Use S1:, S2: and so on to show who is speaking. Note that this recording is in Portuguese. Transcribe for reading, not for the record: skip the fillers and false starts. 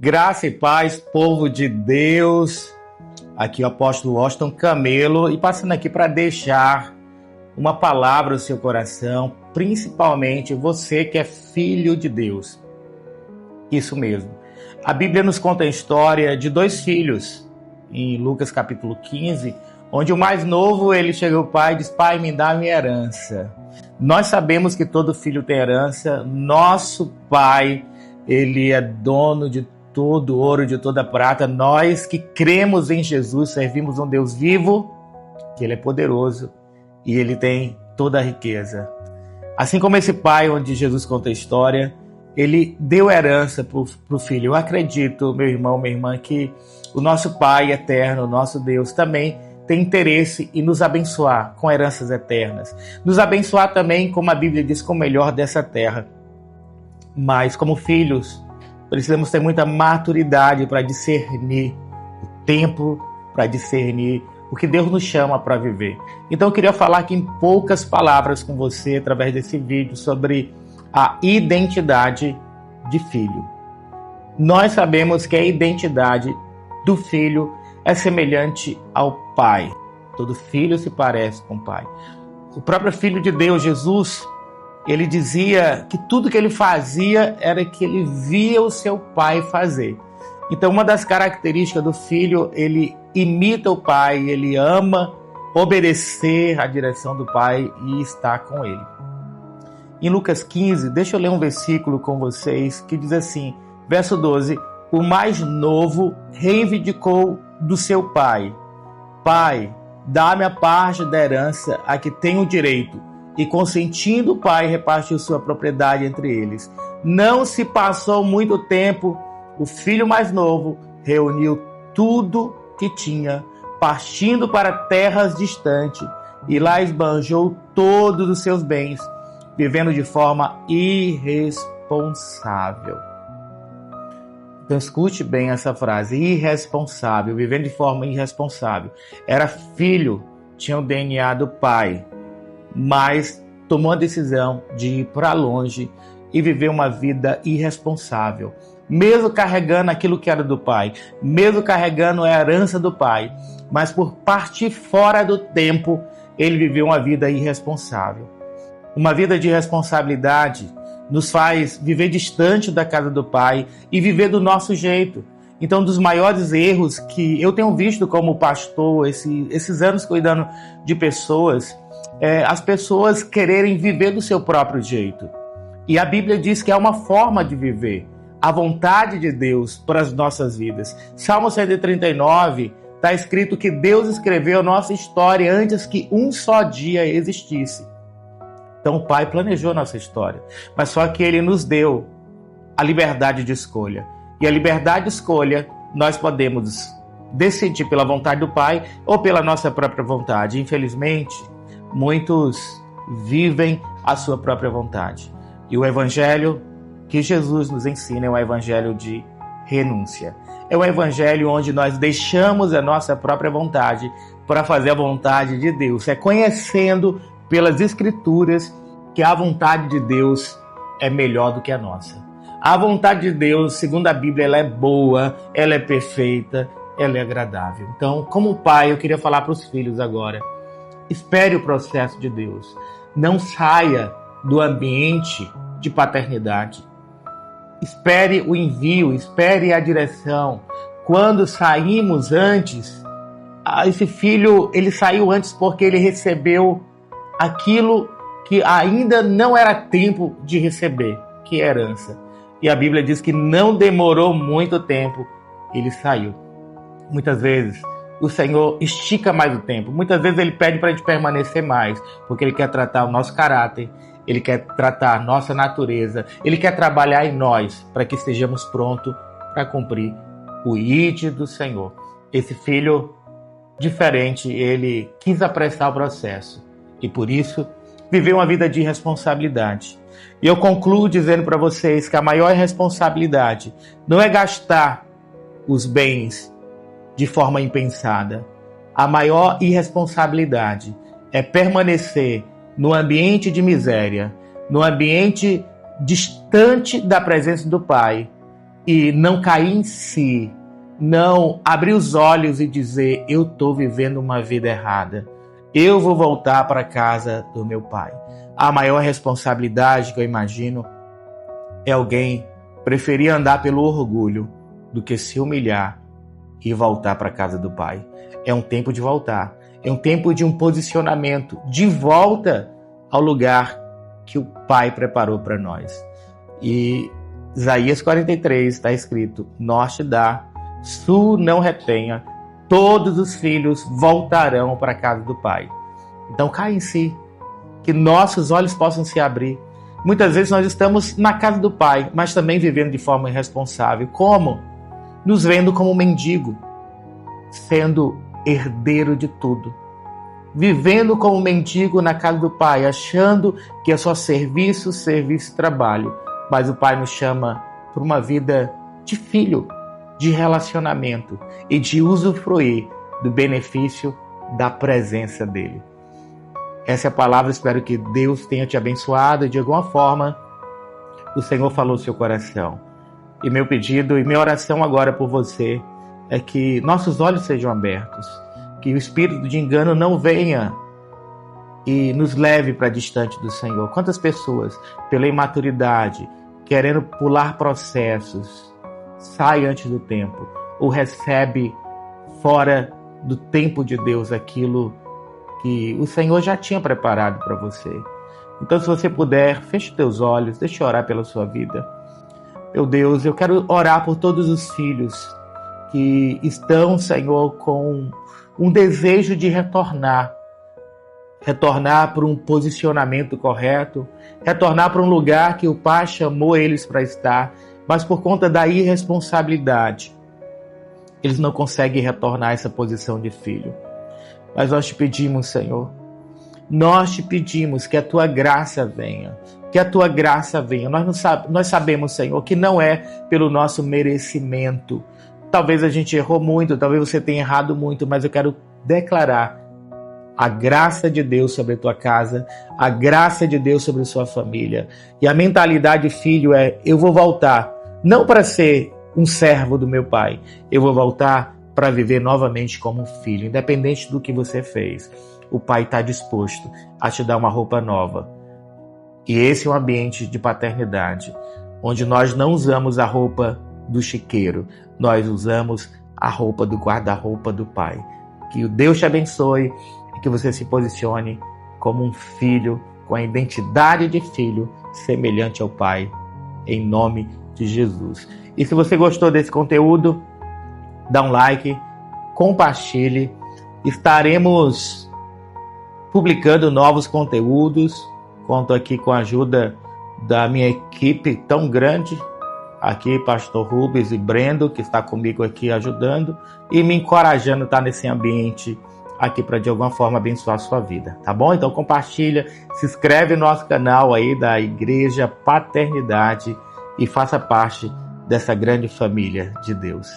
S1: Graça e paz, povo de Deus. Aqui o apóstolo Washington Camelo e passando aqui para deixar uma palavra no seu coração, principalmente você que é filho de Deus. Isso mesmo. A Bíblia nos conta a história de dois filhos, em Lucas capítulo 15, onde o mais novo, ele chega ao pai e diz: pai, me dá a minha herança. Nós sabemos que todo filho tem herança. Nosso pai, ele é dono de todo ouro, de toda prata. Nós que cremos em Jesus, servimos um Deus vivo, que ele é poderoso e ele tem toda a riqueza. Assim como esse pai, onde Jesus conta a história, ele deu herança para o filho. Eu acredito, meu irmão, minha irmã, que o nosso Pai eterno, o nosso Deus, também tem interesse em nos abençoar com heranças eternas. Nos abençoar também, como a Bíblia diz, com o melhor dessa terra. Mas, como filhos, precisamos ter muita maturidade para discernir o tempo, para discernir o que Deus nos chama para viver. Então, eu queria falar aqui em poucas palavras com você, através desse vídeo, sobre a identidade de filho. Nós sabemos que a identidade do filho é semelhante ao pai. Todo filho se parece com o pai. O próprio Filho de Deus, Jesus, ele dizia que tudo que ele fazia era que ele via o seu pai fazer. Então, uma das características do filho, ele imita o pai, ele ama obedecer à direção do pai e estar com ele. Em Lucas 15, deixa eu ler um versículo com vocês que diz assim, verso 12: o mais novo reivindicou do seu pai: pai, dá-me a parte da herança a que tenho direito. E consentindo o pai, repartiu sua propriedade entre eles. Não se passou muito tempo, o filho mais novo reuniu tudo que tinha, partindo para terras distantes, e lá esbanjou todos os seus bens, vivendo de forma irresponsável. Então escute bem essa frase, irresponsável, vivendo de forma irresponsável. Era filho, tinha o DNA do pai, mas tomou a decisão de ir para longe e viver uma vida irresponsável. Mesmo carregando aquilo que era do pai, mesmo carregando a herança do pai, mas por partir fora do tempo, ele viveu uma vida irresponsável. Uma vida de responsabilidade nos faz viver distante da casa do pai e viver do nosso jeito. Então, um dos maiores erros que eu tenho visto como pastor, esses anos cuidando de pessoas, é as pessoas quererem viver do seu próprio jeito. E a Bíblia diz que é uma forma de viver a vontade de Deus para as nossas vidas. Salmo 139 está escrito que Deus escreveu a nossa história antes que um só dia existisse. Então o Pai planejou nossa história, mas só que Ele nos deu a liberdade de escolha. E a liberdade de escolha, nós podemos decidir pela vontade do Pai ou pela nossa própria vontade. Infelizmente, muitos vivem a sua própria vontade. E o Evangelho que Jesus nos ensina é um Evangelho de renúncia. É um Evangelho onde nós deixamos a nossa própria vontade para fazer a vontade de Deus. É conhecendo pelas Escrituras que a vontade de Deus é melhor do que a nossa. A vontade de Deus, segundo a Bíblia, ela é boa, ela é perfeita, ela é agradável. Então, como pai, eu queria falar para os filhos agora: espere o processo de Deus. Não saia do ambiente de paternidade. Espere o envio, espere a direção. Quando saímos antes, esse filho, ele saiu antes porque ele recebeu aquilo que ainda não era tempo de receber, que é herança. E a Bíblia diz que não demorou muito tempo, ele saiu. Muitas vezes o Senhor estica mais o tempo. Muitas vezes Ele pede para a gente permanecer mais, porque Ele quer tratar o nosso caráter, Ele quer tratar a nossa natureza, Ele quer trabalhar em nós para que estejamos prontos para cumprir o ID do Senhor. Esse filho diferente, ele quis apressar o processo e por isso viveu uma vida de responsabilidade. E eu concluo dizendo para vocês que a maior responsabilidade não é gastar os bens de forma impensada. A maior irresponsabilidade é permanecer no ambiente de miséria, no ambiente distante da presença do Pai, e não cair em si, não abrir os olhos e dizer: eu estou vivendo uma vida errada, eu vou voltar para a casa do meu pai. A maior responsabilidade que eu imagino é alguém preferir andar pelo orgulho do que se humilhar e voltar para a casa do pai. É um tempo de voltar, é um tempo de um posicionamento, de volta ao lugar que o pai preparou para nós. E Isaías 43 está escrito: norte dá, sul não retenha, todos os filhos voltarão para a casa do pai. Então cai em si, que nossos olhos possam se abrir. Muitas vezes nós estamos na casa do pai, mas também vivendo de forma irresponsável. Como? Nos vendo como mendigo, sendo herdeiro de tudo. Vivendo como mendigo na casa do pai, achando que é só serviço, serviço e trabalho. Mas o pai nos chama para uma vida de filho, de relacionamento e de usufruir do benefício da presença dele. Essa é a palavra, espero que Deus tenha te abençoado e de alguma forma o Senhor falou no seu coração. E meu pedido e minha oração agora por você é que nossos olhos sejam abertos, que o espírito de engano não venha e nos leve para distante do Senhor. Quantas pessoas, pela imaturidade, querendo pular processos, sai antes do tempo ou recebe fora do tempo de Deus aquilo que o Senhor já tinha preparado para você. Então, se você puder, feche teus olhos, deixa eu orar pela sua vida. Meu Deus, eu quero orar por todos os filhos que estão, Senhor, com um desejo de retornar para um posicionamento correto, retornar para um lugar que o Pai chamou eles para estar, mas por conta da irresponsabilidade, eles não conseguem retornar a essa posição de filho. Mas nós te pedimos, Senhor, nós te pedimos que a tua graça venha, que a tua graça venha. Nós sabemos, Senhor, que não é pelo nosso merecimento. Talvez a gente errou muito, talvez você tenha errado muito, mas eu quero declarar a graça de Deus sobre a tua casa, a graça de Deus sobre a sua família. E a mentalidade filho é: eu vou voltar, não para ser um servo do meu pai, eu vou voltar para viver novamente como um filho, independente do que você fez. O pai está disposto a te dar uma roupa nova. E esse é um ambiente de paternidade, onde nós não usamos a roupa do chiqueiro, nós usamos a roupa do guarda-roupa do pai. Que o Deus te abençoe e que você se posicione como um filho, com a identidade de filho, semelhante ao pai, em nome de Jesus. E se você gostou desse conteúdo, dá um like, compartilhe. Estaremos publicando novos conteúdos. Conto aqui com a ajuda da minha equipe tão grande. Aqui, Pastor Rubens e Brendo, que está comigo aqui ajudando e me encorajando a estar nesse ambiente aqui para de alguma forma abençoar a sua vida, tá bom? Então compartilha, se inscreve no nosso canal aí da Igreja Paternidade e faça parte dessa grande família de Deus.